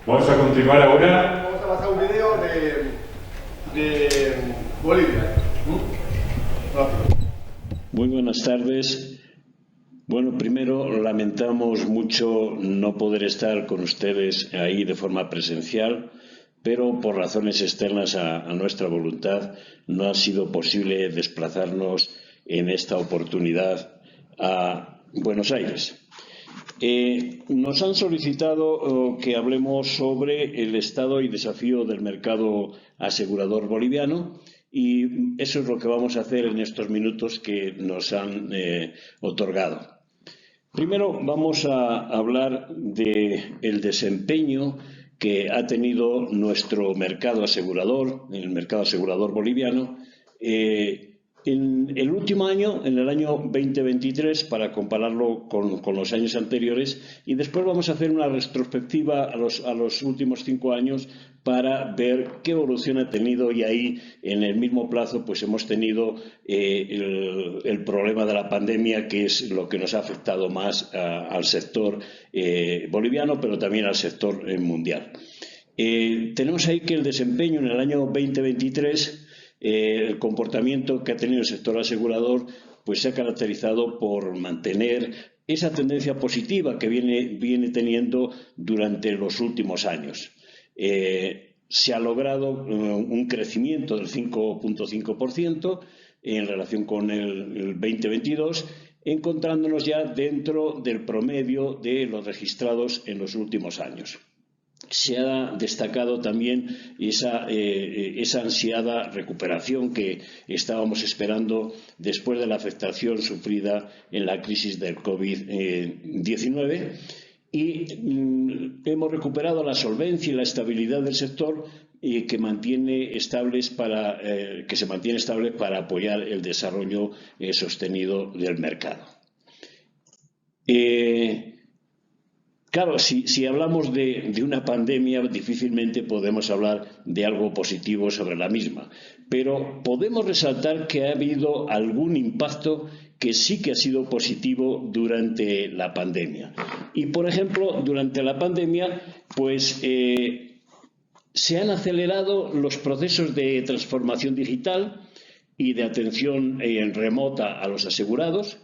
Vamos a continuar ahora. Vamos a pasar un video de Bolivia. Rápido. Muy buenas tardes. Bueno, primero lamentamos mucho no poder estar con ustedes ahí de forma presencial, pero por razones externas a nuestra voluntad no ha sido posible desplazarnos en esta oportunidad a Buenos Aires. Nos han solicitado que hablemos sobre el estado y desafío del mercado asegurador boliviano y eso es lo que vamos a hacer en estos minutos que nos han otorgado. Primero vamos a hablar del desempeño que ha tenido nuestro mercado asegurador, el mercado asegurador boliviano, en el último año, en el año 2023, para compararlo con los años anteriores, y después vamos a hacer una retrospectiva a los últimos 5 años para ver qué evolución ha tenido, y ahí en el mismo plazo pues hemos tenido el problema de la pandemia, que es lo que nos ha afectado más al sector boliviano, pero también al sector mundial. Tenemos ahí que el desempeño en el año 2023, el comportamiento que ha tenido el sector asegurador pues se ha caracterizado por mantener esa tendencia positiva que viene teniendo durante los últimos años. Se ha logrado un crecimiento del 5,5% en relación con el 2022, encontrándonos ya dentro del promedio de los registrados en los últimos años. Se ha destacado también esa ansiada recuperación que estábamos esperando después de la afectación sufrida en la crisis del COVID-19 y hemos recuperado la solvencia y la estabilidad del sector que se mantiene estable para apoyar el desarrollo sostenido del mercado. Claro, si hablamos de una pandemia, difícilmente podemos hablar de algo positivo sobre la misma, pero podemos resaltar que ha habido algún impacto que sí que ha sido positivo durante la pandemia. Y, por ejemplo, durante la pandemia, pues se han acelerado los procesos de transformación digital y de atención remota a los asegurados,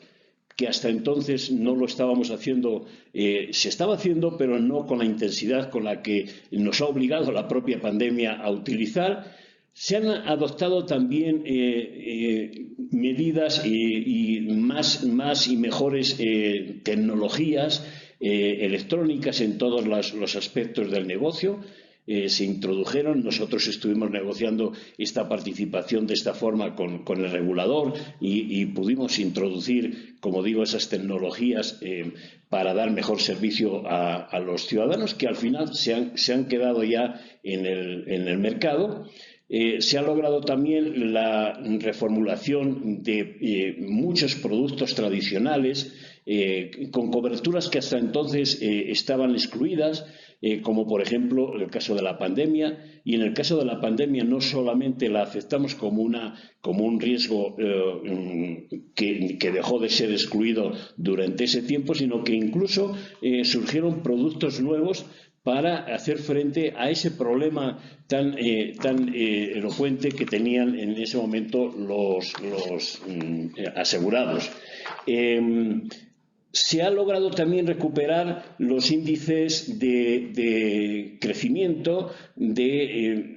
que hasta entonces no lo estábamos haciendo, se estaba haciendo, pero no con la intensidad con la que nos ha obligado la propia pandemia a utilizar. Se han adoptado también medidas y más y mejores tecnologías electrónicas en todos los aspectos del negocio. Se introdujeron, nosotros estuvimos negociando esta participación de esta forma con el regulador y pudimos introducir, como digo, esas tecnologías para dar mejor servicio a los ciudadanos, que al final se han quedado ya en el mercado. Se ha logrado también la reformulación de muchos productos tradicionales con coberturas que hasta entonces estaban excluidas, como por ejemplo el caso de la pandemia. Y en el caso de la pandemia no solamente la aceptamos como un riesgo que dejó de ser excluido durante ese tiempo, sino que incluso surgieron productos nuevos para hacer frente a ese problema tan elocuente que tenían en ese momento los asegurados. Se ha logrado también recuperar los índices de crecimiento de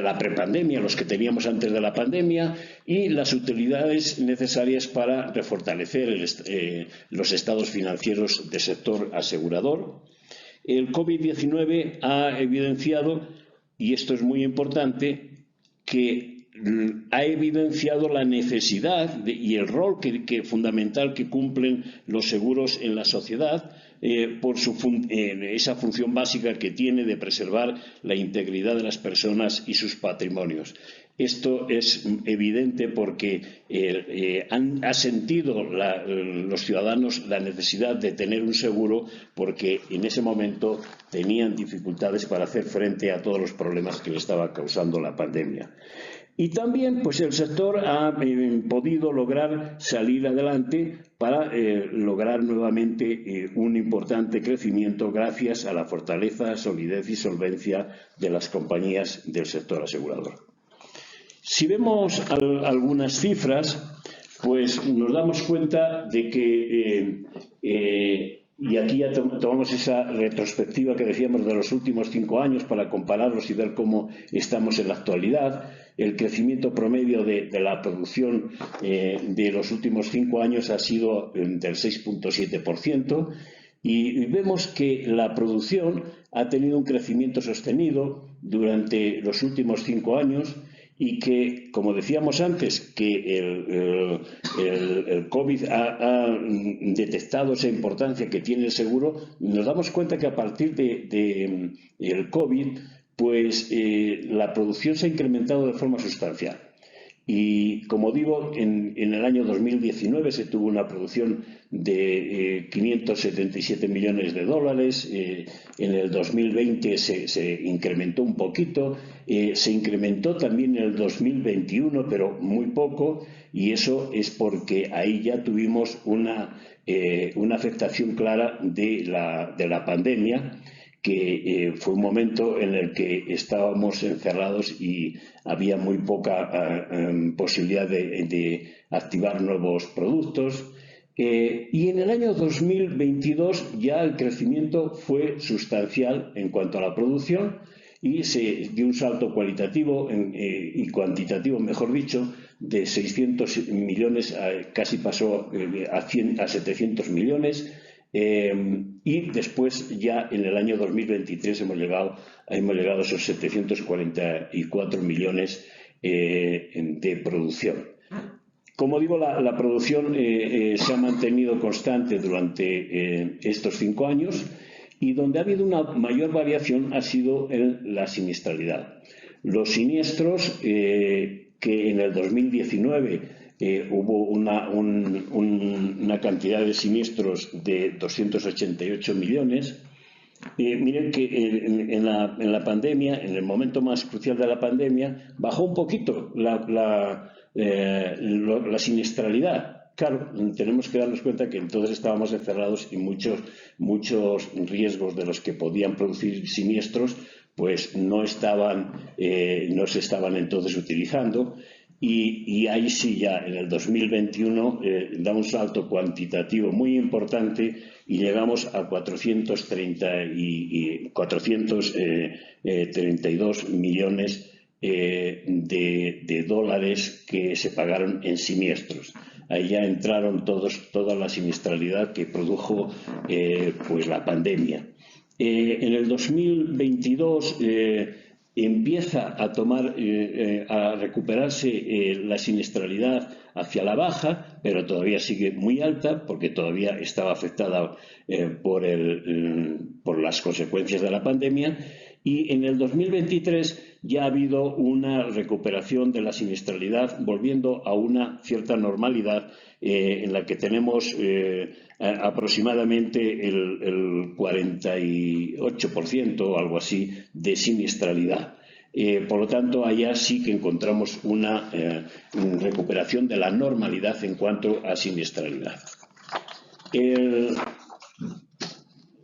la prepandemia, los que teníamos antes de la pandemia, y las utilidades necesarias para refortalecer los estados financieros del sector asegurador. El COVID-19 ha evidenciado, y esto es muy importante, que ha evidenciado la necesidad y el rol fundamental que cumplen los seguros en la sociedad por esa función básica que tiene de preservar la integridad de las personas y sus patrimonios. Esto es evidente porque han sentido los ciudadanos la necesidad de tener un seguro, porque en ese momento tenían dificultades para hacer frente a todos los problemas que le estaba causando la pandemia. Y también pues el sector ha podido lograr salir adelante para lograr nuevamente un importante crecimiento gracias a la fortaleza, solidez y solvencia de las compañías del sector asegurador. Si vemos algunas cifras, pues nos damos cuenta de que y aquí ya tomamos esa retrospectiva que decíamos de los últimos 5 años para compararlos y ver cómo estamos en la actualidad. El crecimiento promedio de la producción de los últimos 5 años ha sido del 6,7%, y vemos que la producción ha tenido un crecimiento sostenido durante los últimos 5 años, y que, como decíamos antes, que el COVID ha detectado esa importancia que tiene el seguro. Nos damos cuenta que a partir del COVID, pues la producción se ha incrementado de forma sustancial. Y, como digo, en el año 2019 se tuvo una producción de 577 millones de dólares. En el 2020 se incrementó un poquito. Se incrementó también en el 2021, pero muy poco. Y eso es porque ahí ya tuvimos una afectación clara de la pandemia, que fue un momento en el que estábamos encerrados y había muy poca posibilidad de activar nuevos productos. Y en el año 2022 ya el crecimiento fue sustancial en cuanto a la producción, y se dio un salto cualitativo y cuantitativo, mejor dicho, de 600 millones, casi pasó a 700 millones. Y después, ya en el año 2023, hemos llegado a esos 744 millones de producción. Como digo, la producción se ha mantenido constante durante estos 5 años, y donde ha habido una mayor variación ha sido en la siniestralidad. Los siniestros, que en el 2019 hubo una cantidad de siniestros de 288 millones. Miren que en la pandemia, en el momento más crucial de la pandemia, bajó un poquito la siniestralidad. Claro, tenemos que darnos cuenta que entonces estábamos encerrados, y muchos riesgos de los que podían producir siniestros pues no se estaban entonces utilizando. Y ahí sí, ya en el 2021 da un salto cuantitativo muy importante, y llegamos a 432 millones de dólares que se pagaron en siniestros. Ahí ya entraron toda la siniestralidad que produjo pues la pandemia. En el 2022 empieza a recuperarse la siniestralidad hacia la baja, pero todavía sigue muy alta porque todavía estaba afectada por las consecuencias de la pandemia. Y en el 2023 ya ha habido una recuperación de la siniestralidad, volviendo a una cierta normalidad en la que tenemos aproximadamente el 48% o algo así de siniestralidad. Por lo tanto, allá sí que encontramos una recuperación de la normalidad en cuanto a siniestralidad.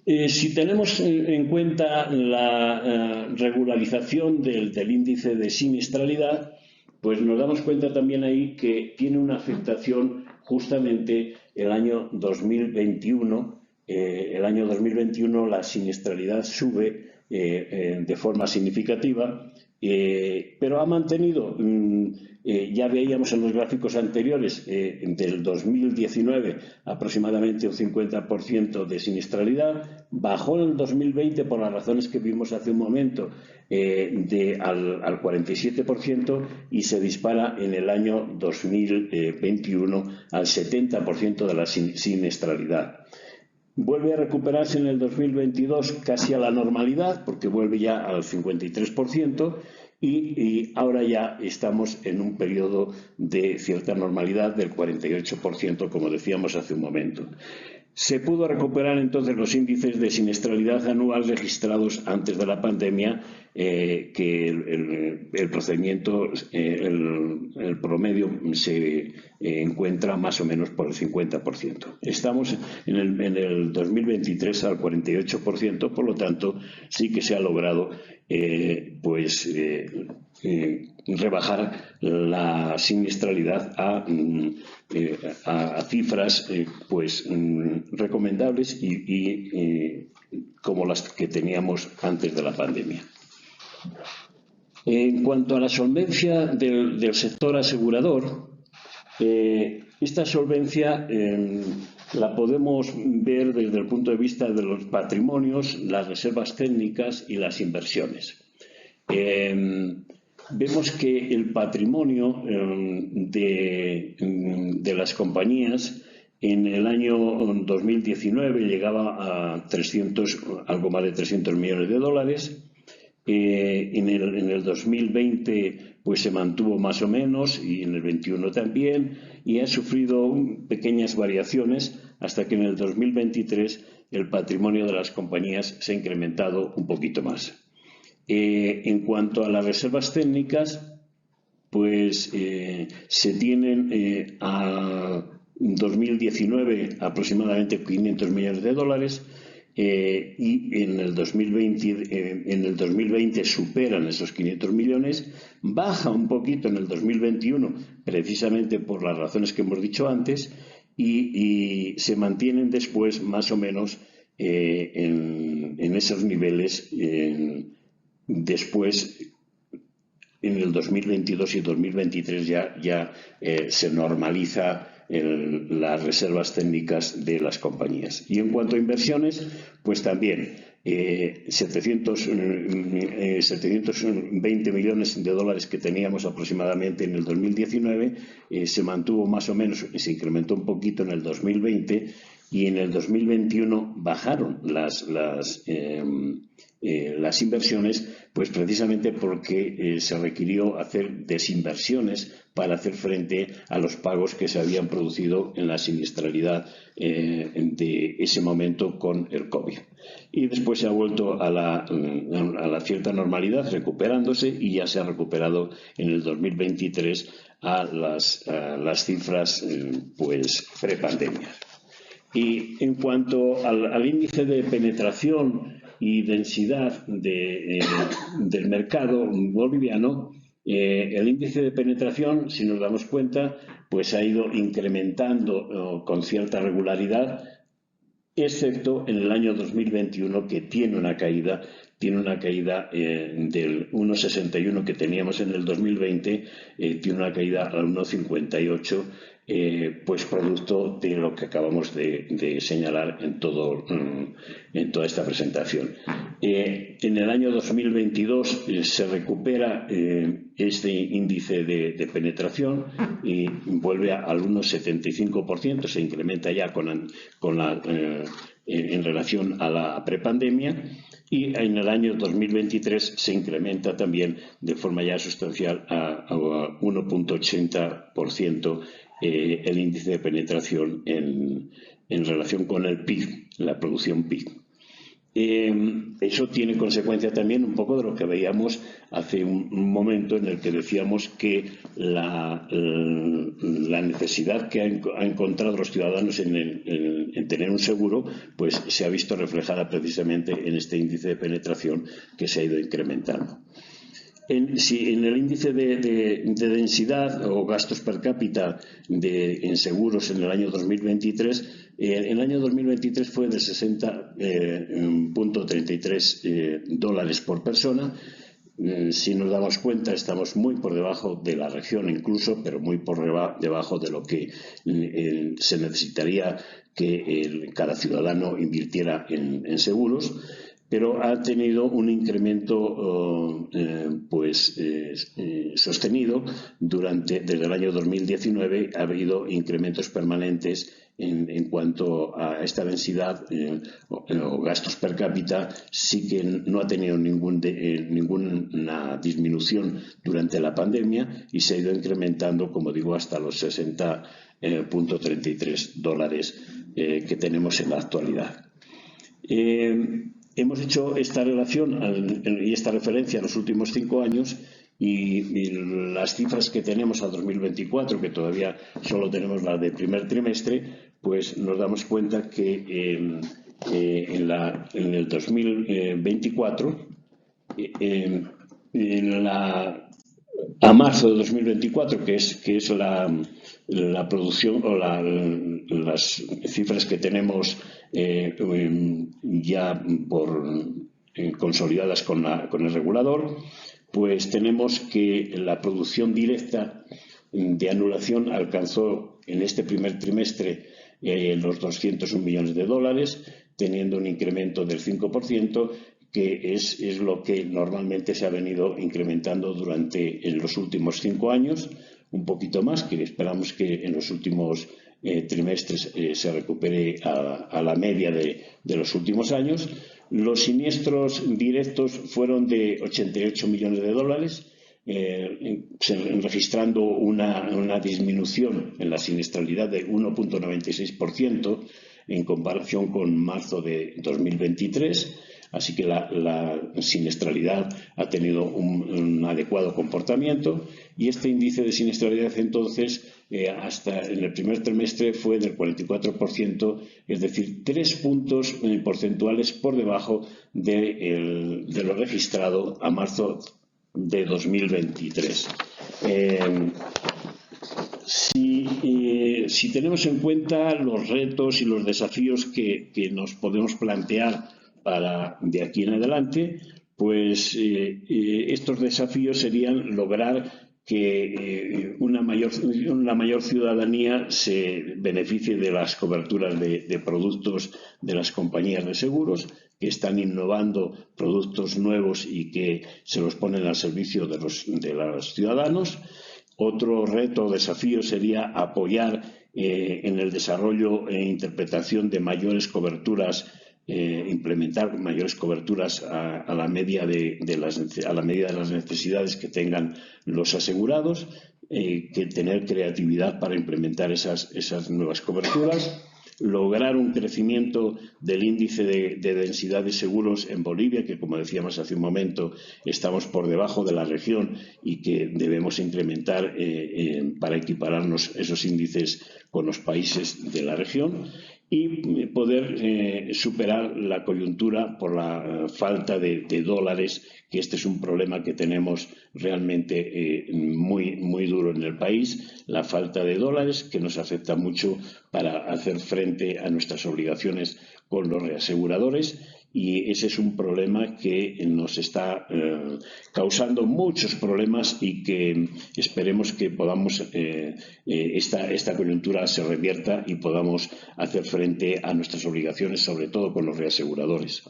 Si tenemos en cuenta la regularización del índice de siniestralidad, pues nos damos cuenta también ahí que tiene una afectación justamente el año 2021. El año 2021 la siniestralidad sube de forma significativa, pero ha mantenido, ya veíamos en los gráficos anteriores, del 2019 aproximadamente un 50% de siniestralidad. Bajó en el 2020 por las razones que vimos hace un momento al 47%, y se dispara en el año 2021 al 70% de la siniestralidad. Vuelve a recuperarse en el 2022 casi a la normalidad, porque vuelve ya al 53%, y ahora ya estamos en un periodo de cierta normalidad del 48%, como decíamos hace un momento. Se pudo recuperar entonces los índices de siniestralidad anual registrados antes de la pandemia, que el procedimiento, el promedio se encuentra más o menos por el 50%. Estamos en el 2023 al 48%, por lo tanto sí que se ha logrado rebajar la siniestralidad a cifras recomendables y como las que teníamos antes de la pandemia. En cuanto a la solvencia del sector asegurador, esta solvencia la podemos ver desde el punto de vista de los patrimonios, las reservas técnicas y las inversiones. Vemos que el patrimonio de las compañías en el año 2019 llegaba a algo más de 300 millones de dólares. En el 2020 pues se mantuvo más o menos, y en el 21 también, y ha sufrido pequeñas variaciones hasta que en el 2023 el patrimonio de las compañías se ha incrementado un poquito más. En cuanto a las reservas técnicas, pues se tienen a 2019 aproximadamente 500 millones de dólares, y en el 2020 superan esos 500 millones, baja un poquito en el 2021 precisamente por las razones que hemos dicho antes, y se mantienen después más o menos en esos niveles. Después, en el 2022 y 2023 ya se normaliza las reservas técnicas de las compañías. Y en cuanto a inversiones, pues también 720 millones de dólares que teníamos aproximadamente en el 2019, se mantuvo más o menos, se incrementó un poquito en el 2020, y en el 2021 bajaron las inversiones, pues precisamente porque se requirió hacer desinversiones para hacer frente a los pagos que se habían producido en la siniestralidad de ese momento con el COVID. Y después se ha vuelto a la cierta normalidad, recuperándose, y ya se ha recuperado en el 2023 a las cifras prepandemia. Y en cuanto al índice de penetración y densidad del mercado boliviano, el índice de penetración, si nos damos cuenta, pues ha ido incrementando con cierta regularidad, excepto en el año 2021, que tiene una caída del 1,61 que teníamos en el 2020, tiene una caída al 1,58, pues producto de lo que acabamos de señalar en toda esta presentación. En el año 2022 se recupera este índice de penetración y vuelve al 1,75%, se incrementa ya en relación a la prepandemia, y en el año 2023 se incrementa también de forma ya sustancial a 1,80% el índice de penetración en relación con el PIB, la producción PIB. Eso tiene consecuencia también un poco de lo que veíamos hace un momento, en el que decíamos que la necesidad que han encontrado los ciudadanos en tener un seguro, pues se ha visto reflejada precisamente en este índice de penetración que se ha ido incrementando. En el índice de densidad o gastos per cápita en seguros en el año 2023, el año 2023 fue de 60,33 dólares por persona. Si nos damos cuenta, estamos muy por debajo de la región incluso, pero muy por debajo de lo que se necesitaría que cada ciudadano invirtiera en seguros. Pero ha tenido un incremento sostenido desde el año 2019. Ha habido incrementos permanentes en cuanto a esta densidad o gastos per cápita, sí que no ha tenido ninguna disminución durante la pandemia y se ha ido incrementando, como digo, hasta los $60.33 que tenemos en la actualidad. Hemos hecho esta relación y esta referencia a los últimos 5 años y las cifras que tenemos a 2024, que todavía solo tenemos las del primer trimestre, pues nos damos cuenta que en el 2024, a marzo de 2024, que es la producción o las cifras que tenemos ya consolidadas con el regulador, pues tenemos que la producción directa de anulación alcanzó en este primer trimestre los $201 millones, teniendo un incremento del 5%, que es lo que normalmente se ha venido incrementando durante los últimos 5 años, un poquito más, que esperamos que en los últimos trimestres se recupere a la media de los últimos años. Los siniestros directos fueron de $88 millones, registrando una disminución en la siniestralidad de 1.96% en comparación con marzo de 2023. Así que la siniestralidad ha tenido un adecuado comportamiento y este índice de siniestralidad entonces hasta en el primer trimestre fue del 44%, es decir, 3 puntos porcentuales por debajo de lo registrado a marzo de 2023. Si tenemos en cuenta los retos y los desafíos que nos podemos plantear para de aquí en adelante, pues estos desafíos serían lograr que una mayor ciudadanía se beneficie de las coberturas de productos de las compañías de seguros, que están innovando productos nuevos y que se los ponen al servicio de los ciudadanos. Otro reto o desafío sería apoyar en el desarrollo e interpretación de mayores coberturas, implementar mayores coberturas a la media de las necesidades que tengan los asegurados, que tener creatividad para implementar esas nuevas coberturas, lograr un crecimiento del índice de densidad de seguros en Bolivia, que como decíamos hace un momento estamos por debajo de la región y que debemos incrementar para equipararnos esos índices con los países de la región, y poder superar la coyuntura por la falta de dólares, que este es un problema que tenemos realmente muy duro en el país, la falta de dólares que nos afecta mucho para hacer frente a nuestras obligaciones con los reaseguradores, y ese es un problema que nos está causando muchos problemas y que esperemos que podamos esta coyuntura se revierta y podamos hacer frente a nuestras obligaciones, sobre todo con los reaseguradores.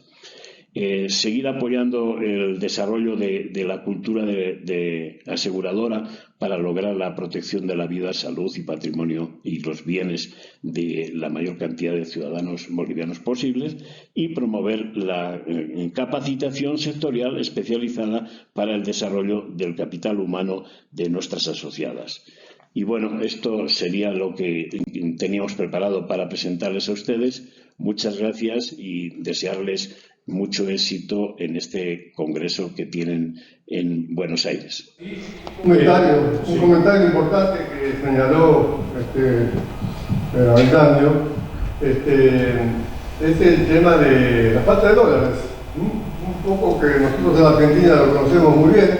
Seguir apoyando el desarrollo de la cultura de aseguradora para lograr la protección de la vida, salud y patrimonio y los bienes de la mayor cantidad de ciudadanos bolivianos posibles, y promover la capacitación sectorial especializada para el desarrollo del capital humano de nuestras asociadas. Y bueno, esto sería lo que teníamos preparado para presentarles a ustedes. Muchas gracias y desearles mucho éxito en este congreso que tienen en Buenos Aires. Un comentario importante que señaló Avendaño, es el tema de la falta de dólares. Un poco que nosotros en la Argentina lo conocemos muy bien,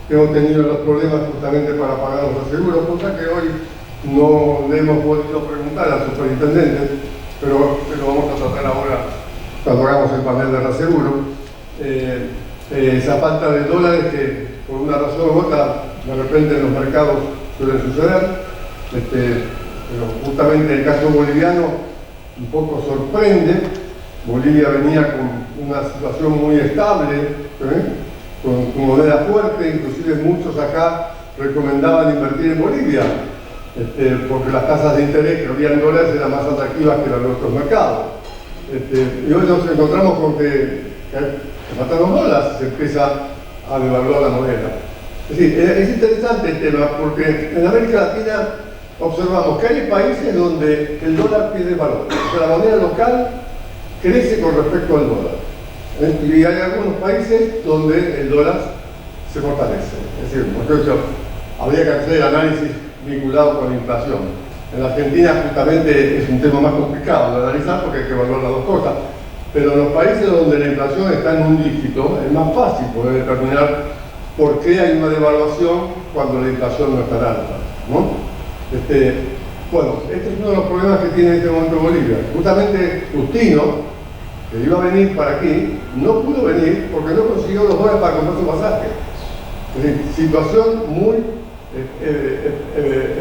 que hemos tenido los problemas justamente para pagar los seguros, cosa que hoy no le hemos podido preguntar al superintendente, pero lo vamos a tratar ahora cuando hagamos el panel de reaseguro. Esa falta de dólares que por una razón u otra de repente en los mercados suelen suceder, pero justamente el caso boliviano un poco sorprende. Bolivia venía con una situación muy estable, con moneda fuerte, inclusive muchos acá recomendaban invertir en Bolivia, porque las tasas de interés que había en dólares eran más atractivas que las de nuestros mercados. Y hoy nos encontramos con que faltan los dólares, se empieza a devaluar la moneda. Es decir, es interesante el tema porque en América Latina observamos que hay países donde el dólar pierde valor, o sea, la moneda local crece con respecto al dólar. Y hay algunos países donde el dólar se fortalece. Es decir, por ejemplo, habría que hacer el análisis vinculado con la inflación. En la Argentina justamente es un tema más complicado de analizar porque hay que evaluar las dos cosas. Pero en los países donde la inflación está en un dígito, es más fácil poder determinar por qué hay una devaluación cuando la inflación no es tan alta, ¿no? Bueno, este es uno de los problemas que tiene en este momento Bolivia. Justamente Justino, que iba a venir para aquí, no pudo venir porque no consiguió los dólares para comprar su pasaje. Es decir, situación muy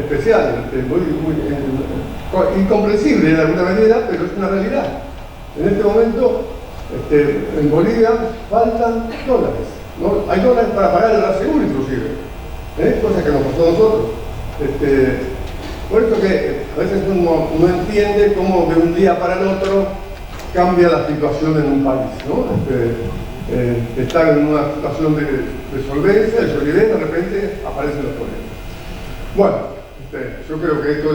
especial, muy incomprensible en alguna medida, pero es una realidad. En este momento, en Bolivia faltan dólares, ¿no? Hay dólares para pagar el aseguro inclusive, cosa que nos pasó a nosotros. Por eso que a veces uno no entiende cómo de un día para el otro cambia la situación en un país, ¿no? Estar en una situación de solvencia, de solidez, de repente aparecen los problemas. Bueno, yo creo que esto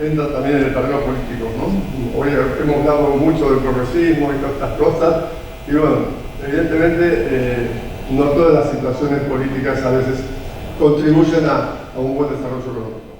entra también en el terreno político, ¿no? Hoy hemos hablado mucho del progresismo y todas estas cosas, y bueno, evidentemente no todas las situaciones políticas a veces contribuyen a un buen desarrollo económico.